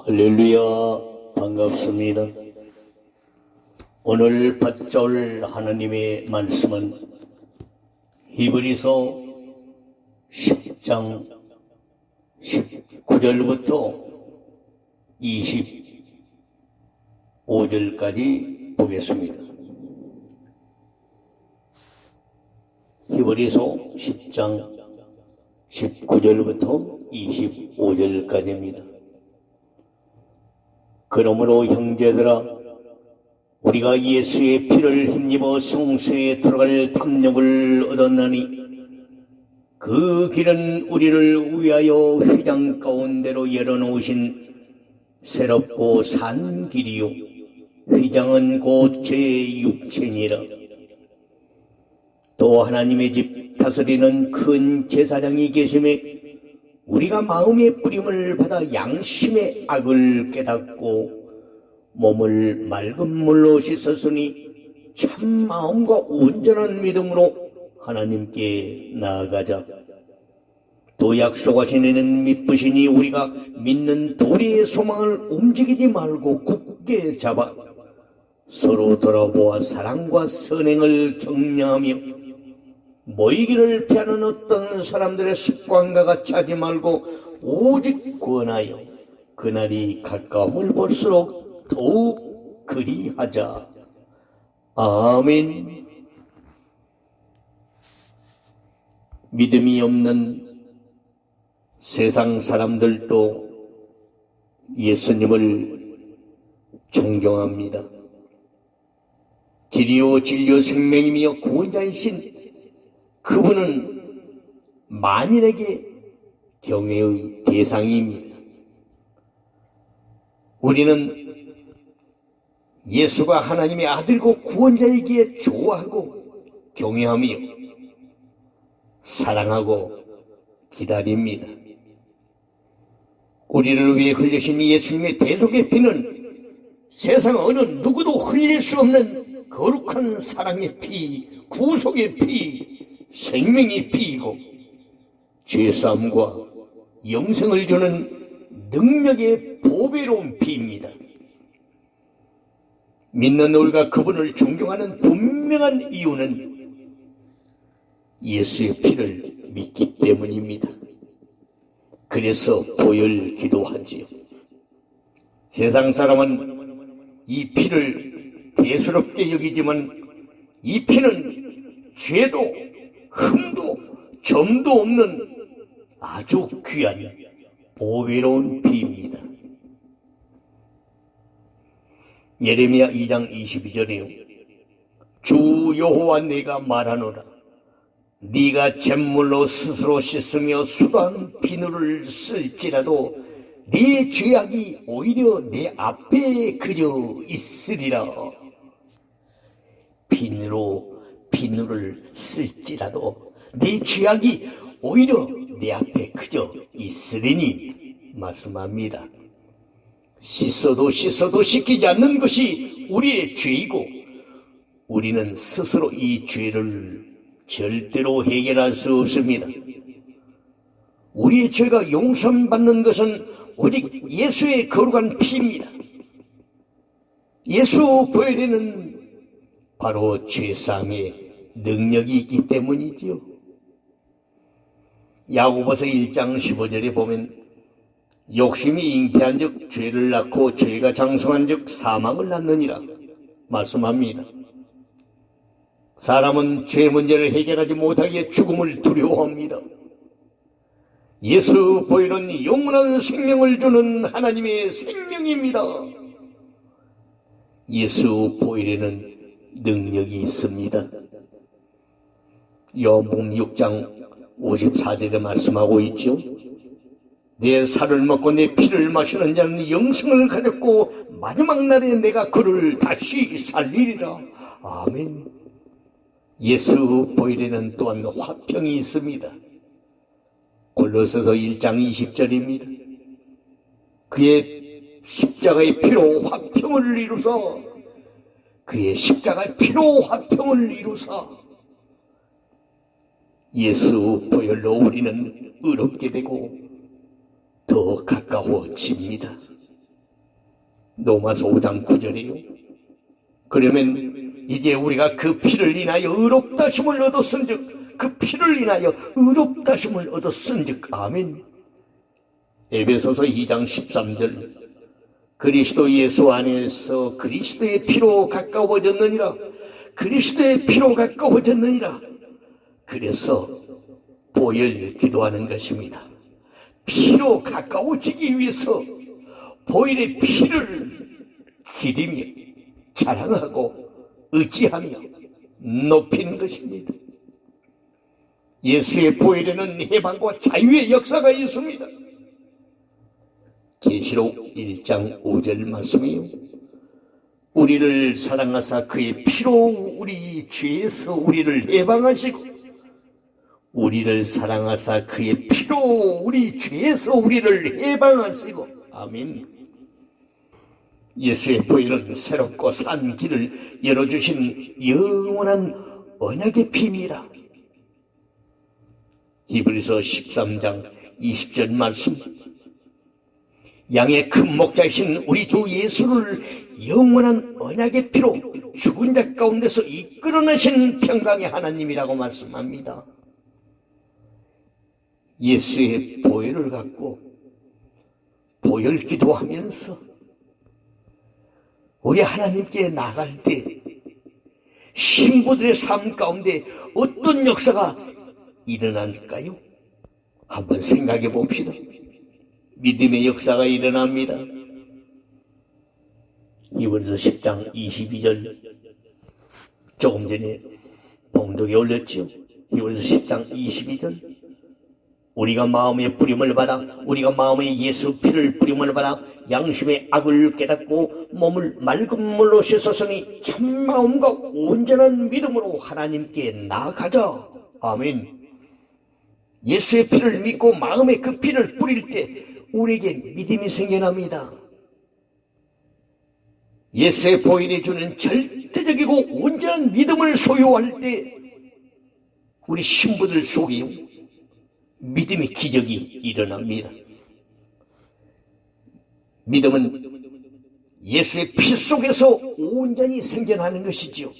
할렐루야, 반갑습니다. 오늘 받자올 하나님의 말씀은 히브리서 10장 19절부터 25절까지 보겠습니다. 히브리서 10장 19절부터 25절까지입니다. 그러므로 형제들아, 우리가 예수의 피를 힘입어 성소에 들어갈 탐욕을 얻었나니 그 길은 우리를 위하여 휘장 가운데로 열어놓으신 새롭고 산 길이요, 휘장은 곧 제 육체니라. 또 하나님의 집 다스리는 큰 제사장이 계심에 우리가 마음의 뿌림을 받아 양심의 악을 깨닫고 몸을 맑은 물로 씻었으니 참 마음과 온전한 믿음으로 하나님께 나아가자. 또 약속하신 이는 믿으시니 우리가 믿는 도리의 소망을 움직이지 말고 굳게 잡아 서로 돌아보아 사랑과 선행을 격려하며 모이기를 피하는 어떤 사람들의 습관과 같이 하지 말고 오직 구원하여 그날이 가까움을 볼수록 더욱 그리하자. 아멘. 믿음이 없는 세상 사람들도 예수님을 존경합니다. 길이요 진리요 생명이며 구원자이신 그분은 만인에게 경외의 대상입니다. 우리는 예수가 하나님의 아들고 구원자이기에 좋아하고 경외하며 사랑하고 기다립니다. 우리를 위해 흘리신 예수님의 대속의 피는 세상 어느 누구도 흘릴 수 없는 거룩한 사랑의 피, 구속의 피, 생명의 피이고 죄사함과 영생을 주는 능력의 보배로운 피입니다. 믿는 우리가 그분을 존경하는 분명한 이유는 예수의 피를 믿기 때문입니다. 그래서 보혈 기도하지요. 세상 사람은 이 피를 대수롭게 여기지만 이 피는 죄도 흠도 점도 없는 아주 귀한 보배로운 피입니다. 예레미야 2장 22절에요. 주 여호와 내가 말하노라. 네가 잿물로 스스로 씻으며 수단 비누를 쓸지라도 네 죄악이 오히려 내 앞에 그저 있으리라. 비누를 쓸지라도 네 죄악이 오히려 내 앞에 그저 있으리니 말씀합니다. 씻어도 씻기지 않는 것이 우리의 죄이고 우리는 스스로 이 죄를 절대로 해결할 수 없습니다. 우리의 죄가 용서받는 것은 오직 예수의 거룩한 피입니다. 예수 보혈에는 바로 죄사함의 능력이 있기 때문이지요. 야고보서 1장 15절에 보면 욕심이 잉태한 즉 죄를 낳고 죄가 장성한 즉 사망을 낳느니라 말씀합니다. 사람은 죄 문제를 해결하지 못하기에 죽음을 두려워합니다. 예수 보혈은 영원한 생명을 주는 하나님의 생명입니다. 예수 보혈에는 능력이 있습니다. 요한복음 6장 54절에 말씀하고 있죠. 내 살을 먹고 내 피를 마시는 자는 영생을 가졌고 마지막 날에 내가 그를 다시 살리리라. 아멘. 예수 보혈에는 또한 화평이 있습니다. 골로새서 1장 20절입니다. 그의 십자가의 피로 화평을 이루사 그의 십자가의 피로 화평을 이루사 예수 보혈로 우리는 의롭게 되고 더 가까워집니다. 로마서 5장 9절이요. 그러면 이제 우리가 그 피를 인하여 의롭다심을 얻었은즉, 그 피를 인하여 의롭다심을 얻었은즉, 아멘. 에베소서 2장 13절, 그리스도 예수 안에서 그리스도의 피로 가까워졌느니라. 그리스도의 피로 가까워졌느니라. 그래서 보혈 기도하는 것입니다. 피로 가까워지기 위해서 보혈의 피를 기리며 자랑하고 의지하며 높이는 것입니다. 예수의 보혈에는 해방과 자유의 역사가 있습니다. 계시록 1장 5절 말씀이요. 우리를 사랑하사 그의 피로 우리 죄에서 우리를 해방하시고, 우리를 사랑하사 그의 피로 우리 죄에서 우리를 해방하시고, 아멘. 예수의 보혈은 새롭고 산 길을 열어주신 영원한 언약의 피입니다. 히브리서 13장 20절 말씀, 양의 큰 목자이신 우리 주 예수를 영원한 언약의 피로 죽은 자 가운데서 이끌어내신 평강의 하나님이라고 말씀합니다. 예수의 보혈을 갖고 보혈 기도하면서 우리 하나님께 나갈 때 신부들의 삶 가운데 어떤 역사가 일어날까요? 한번 생각해 봅시다. 믿음의 역사가 일어납니다. 히브리서 10장 22절, 조금 전에 봉독에 올렸죠. 히브리서 10장 22절, 우리가 마음의 뿌림을 받아, 우리가 마음에 예수 피를 뿌림을 받아 양심의 악을 깨닫고 몸을 맑은 물로 씻었으니 참 마음과 온전한 믿음으로 하나님께 나아가자. 아멘. 예수의 피를 믿고 마음에 그 피를 뿌릴 때 우리에게 믿음이 생겨납니다. 예수의 보혈이 주는 절대적이고 온전한 믿음을 소유할 때 우리 신부들 속에요, 믿음의 기적이 일어납니다. 믿음은 예수의 피 속에서 온전히 생겨나는 것이지요.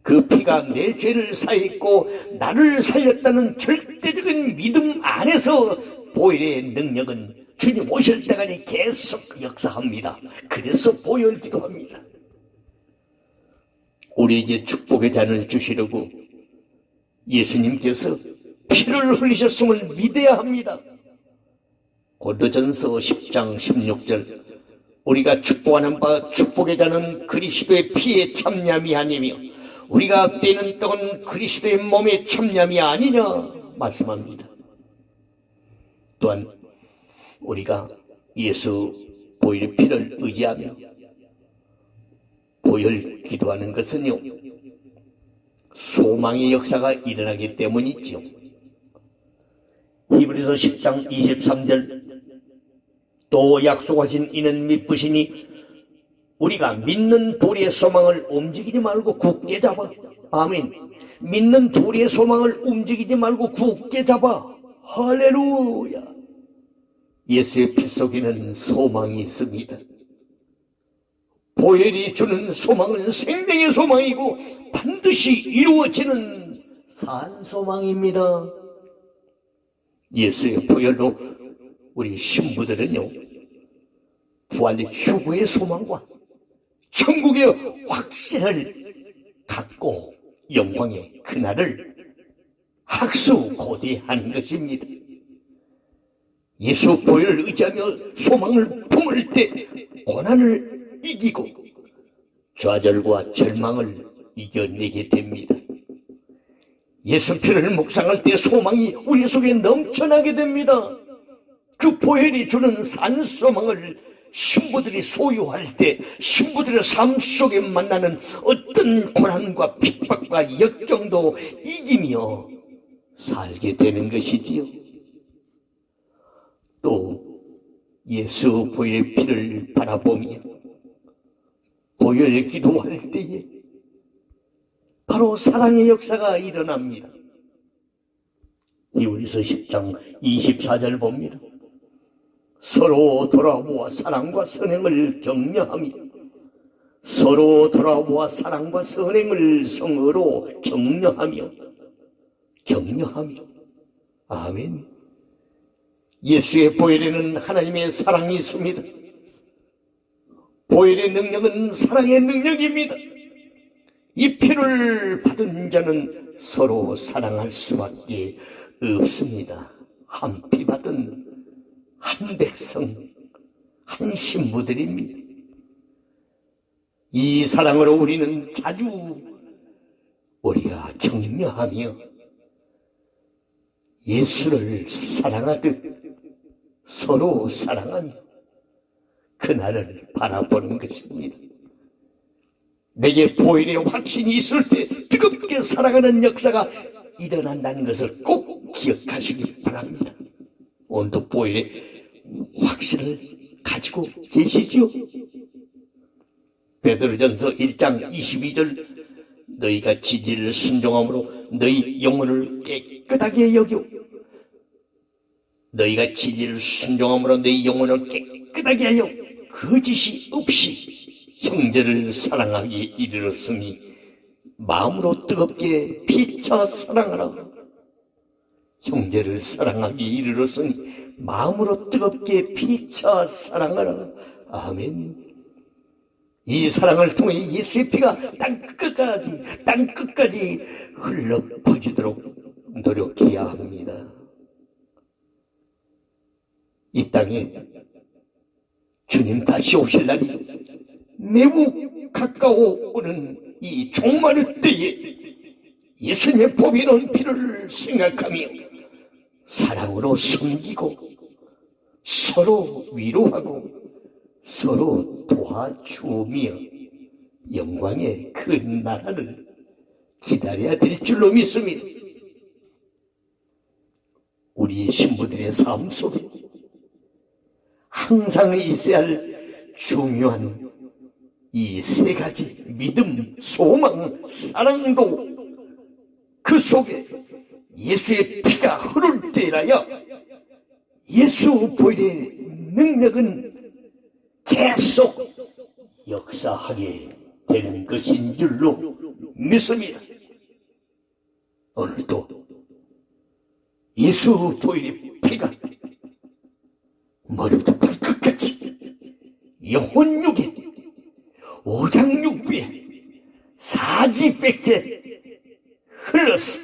그 피가 내 죄를 사했고 나를 살렸다는 절대적인 믿음 안에서 보혈의 능력은 주님 오실 때까지 계속 역사합니다. 그래서 보혈 기도합니다. 우리에게 축복의 잔을 주시려고 예수님께서 피를 흘리셨음을 믿어야 합니다. 고린도전서 10장 16절, 우리가 축복하는 바 축복의 잔은 그리스도의 피에 참념이 아니며 우리가 떼는 떡은 그리스도의 몸에 참념이 아니냐 말씀합니다. 또한 우리가 예수 보혈의 피를 의지하며 보혈 기도하는 것은요, 소망의 역사가 일어나기 때문이지요. 히브리서 10장 23절, 또 약속하신 이는 미쁘시니 우리가 믿는 도리의 소망을 움직이지 말고 굳게 잡아. 아멘. 믿는 도리의 소망을 움직이지 말고 굳게 잡아. 할렐루야. 예수의 피 속에는 소망이 있습니다. 보혈이 주는 소망은 생명의 소망이고 반드시 이루어지는 산 소망입니다. 예수의 보혈로 우리 신부들은요, 부활 휴거의 소망과 천국의 확신을 갖고 영광의 그날을 학수고대하는 것입니다. 예수 보혈을 의지하며 소망을 품을 때 고난을 이기고 좌절과 절망을 이겨내게 됩니다. 예수 피를 묵상할 때 소망이 우리 속에 넘쳐나게 됩니다. 그 보혈이 주는 산 소망을 신부들이 소유할 때 신부들의 삶 속에 만나는 어떤 고난과 핍박과 역경도 이기며 살게 되는 것이지요. 또 예수 보혈의 피를 바라보며 보혈 기도할 때에 바로 사랑의 역사가 일어납니다. 히브리서 10장 24절 봅니다. 서로 돌아보아 사랑과 선행을 격려하며 서로 돌아보아 사랑과 선행을 성어로 격려하며 아멘. 예수의 보혈에는 하나님의 사랑이 있습니다. 보혈의 능력은 사랑의 능력입니다. 이 피를 받은 자는 서로 사랑할 수밖에 없습니다. 한 피 받은 한 백성, 한 신부들입니다. 이 사랑으로 우리는 자주 우리가 격려하며 예수를 사랑하듯 서로 사랑하며 그날을 바라보는 것입니다. 내게 보혈의 확신이 있을 때 뜨겁게 사랑하는 역사가 일어난다는 것을 꼭 기억하시기 바랍니다. 오늘도 보혈의 확신을 가지고 계시지요? 베드로전서 1장 22절 너희가 진리를 순종함으로 너희 영혼을 깨끗하게 여겨 너희가 진리를 순종함으로 너희 영혼을 깨끗하게 하여 거짓이 없이 형제를 사랑하기 이르렀으니 마음으로 뜨겁게 피차 사랑하라. 형제를 사랑하기 이르렀으니 마음으로 뜨겁게 피차 사랑하라. 아멘. 이 사랑을 통해 예수의 피가 땅 끝까지 흘러 퍼지도록 노력해야 합니다. 이 땅에 주님 다시 오실 날이 매우 가까워 오는 이 종말의 때에 예수님의 보배 놓은 피를 생각하며 사랑으로 섬기고 서로 위로하고 서로 도와주며 영광의 그 나라를 기다려야 될 줄로 믿습니다. 우리 신부들의 삶 속에 항상 있어야 할 중요한 이 세 가지 믿음, 소망, 사랑도 그 속에 예수의 피가 흐를 때라야 예수 보혈의 능력은 계속 역사하게 되는 것인 줄로 믿습니다. 오늘도 예수 보혈의 피가 머리부터 발끝까지 영혼육에 오장육부에 사지백제 흘러서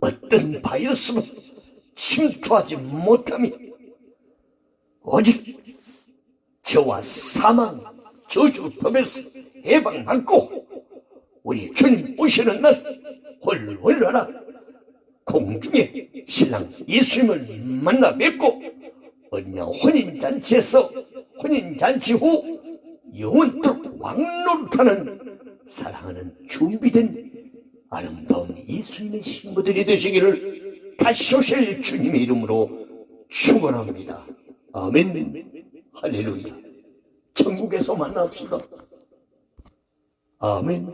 어떤 바이러스도 침투하지 못하며 오직 저와 사망, 저주 법에서 해방받고 우리 주님 오시는 날 홀홀 나라 공중에 신랑 예수님을 만나 뵙고 언야 혼인잔치에서 혼인잔치 후 영원토록 왕노릇하는 사랑하는 준비된 아름다운 예수님의 신부들이 되시기를 다시 오실 주님의 이름으로 축원합니다. 아멘. 할렐루야. 천국에서 만납시다. 아멘.